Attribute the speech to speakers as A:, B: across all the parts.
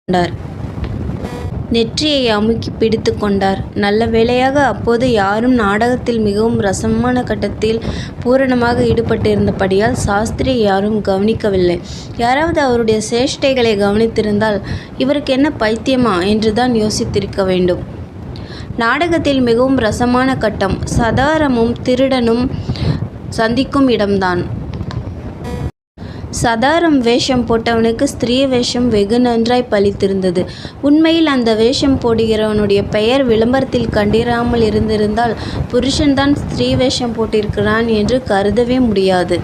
A: கொண்டார். நெற்றியை அமுக்கி பிடித்து கொண்டார். நல்ல வேளையாக அப்போது யாரும் நாடகத்தில் மிகவும் ரசமான கட்டத்தில் பூரணமாக ஈடுபட்டிருந்தபடியால் சாஸ்திரியை யாரும் கவனிக்கவில்லை. யாராவது அவருடைய சேஷ்டைகளை கவனித்திருந்தால் இவருக்கு என்ன பைத்தியமா என்றுதான் யோசித்திருக்க வேண்டும். நாடகத்தில் மிகவும் ரசமான கட்டம் சதாரமும் திருடனும் சந்திக்கும் இடம்தான். சதாரம் வேஷம் போட்டவனுக்கு ஸ்திரீ வேஷம் வெகு நன்றாய் பலித்திருந்தது. உண்மையில் அந்த வேஷம் போடுகிறவனுடைய பெயர் விளம்பரத்தில் கண்டிராமல் இருந்திருந்தால் புருஷன்தான் ஸ்திரீ வேஷம் போட்டிருக்கிறான் என்று கருதவே முடியாது.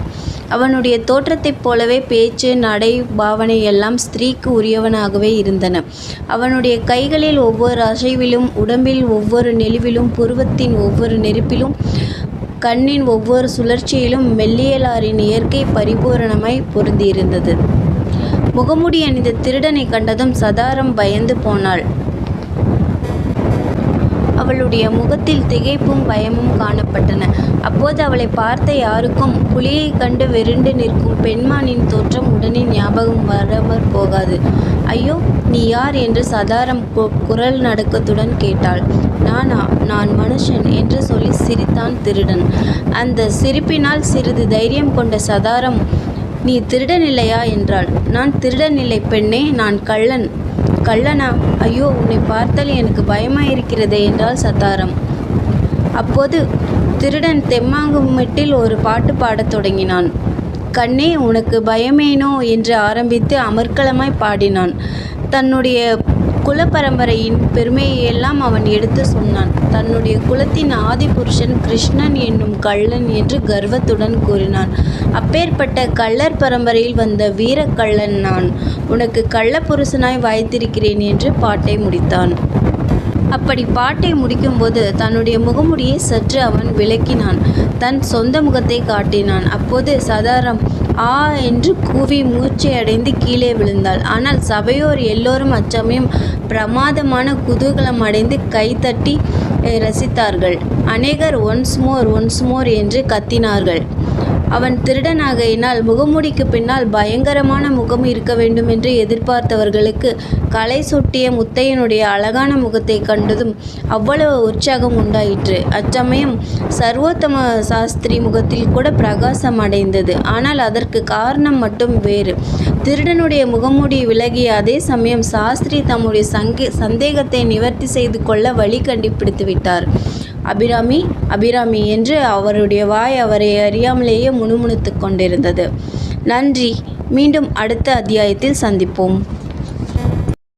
A: அவனுடைய தோற்றத்தைப் போலவே பேச்சு நடை பாவனை எல்லாம் ஸ்திரீக்கு உரியவனாகவே இருந்தன. அவனுடைய கைகளில் ஒவ்வொரு அசைவிலும் உடம்பில் ஒவ்வொரு நெளிவிலும் புருவத்தின் ஒவ்வொரு நெருப்பிலும் கண்ணின் ஒவ்வொரு சுழற்சியிலும் மெல்லியலாரின் இயற்கை பரிபூரணமாய் பொருந்தியிருந்தது. முகமுடி அணிந்த திருடனை கண்டதும் சதாரம் பயந்து போனாள். அவளுடைய முகத்தில் திகைப்பும் பயமும் காணப்பட்டன. அப்போது அவளை பார்த்த யாருக்கும் புலியை கண்டு வெருண்டு நிற்கும் பெண்மானின் தோற்றம் உடனே ஞாபகம் வராமற் போகாது. ஐயோ, நீ யார் என்று சதாரம் குரல் நடுக்கத்துடன் கேட்டாள். நானா? நான் மனுஷன் என்று சொல்லி சிரித்தான் திருடன். அந்த சிரிப்பினால் சிறிது தைரியம் கொண்ட சதாரம், நீ திருடன் இல்லையா என்றாள். நான் திருடன் இல்லை பெண்ணே, நான் கள்ளன். கள்ளனா? ஐயோ, உன்னை பார்த்தால் எனக்கு பயமாயிருக்கிறதே என்றாள் சதாரம். அப்போது திருடன் தெம்மாங்குமெட்டில் ஒரு பாட்டு பாடத் தொடங்கினான். கண்ணே, உனக்கு பயமேனோ என்று ஆரம்பித்து அமர்க்களமாய் பாடினான். தன்னுடைய குல பரம்பரையின் பெருமையெல்லாம் அவன் எடுத்து சொன்னான். தன்னுடைய குலத்தின் ஆதி புருஷன் கிருஷ்ணன் என்னும் கள்ளன் என்று கர்வத்துடன் கூறினான். அப்பேற்பட்ட கள்ளர் பரம்பரையில் வந்த வீரக்கள்ளன் நான். உனக்கு கள்ள புருஷனாய் வாய்த்திருக்கிறேன் என்று பாட்டை முடித்தான். அப்படி பாட்டை முடிக்கும்போது தன்னுடைய முகமுடியை சற்று அவன் விலக்கினான். தன் சொந்த முகத்தை காட்டினான். அப்போது சதாரம் ஆ என்று கூவி மூச்சை அடைந்து கீழே விழுந்தாள். ஆனால் சபையோர் எல்லோரும் அச்சமயம் பிரமாதமான குதூகலம் அடைந்து கைத்தட்டி ரசித்தார்கள். அநேகர் ஒன்ஸ் மோர் என்று கத்தினார்கள். அவன் திருடனாகையினால் முகமூடிக்கு பின்னால் பயங்கரமான முகம் இருக்க வேண்டும் என்று எதிர்பார்த்தவர்களுக்கு களை சொட்டிய முத்தையனுடைய அழகான முகத்தை கண்டதும் அவ்வளவு உற்சாகம் உண்டாயிற்று. அச்சமயம் சர்வோத்தம சாஸ்திரி முகத்தில் கூட பிரகாசம் அடைந்தது. ஆனால் அதற்கு காரணம் மட்டும் வேறு. திருடனுடைய முகமூடி விலகிய அதே சமயம் சாஸ்திரி தம்முடைய சந்தேகத்தை நிவர்த்தி செய்து கொள்ள வழி கண்டுபிடித்து விட்டார். அபிராமி, அபிராமி என்று அவருடைய வாய் அவரை அறியாமலேயே முணுமுணுத்து கொண்டிருந்தது. நன்றி. மீண்டும் அடுத்த அத்தியாயத்தில் சந்திப்போம்.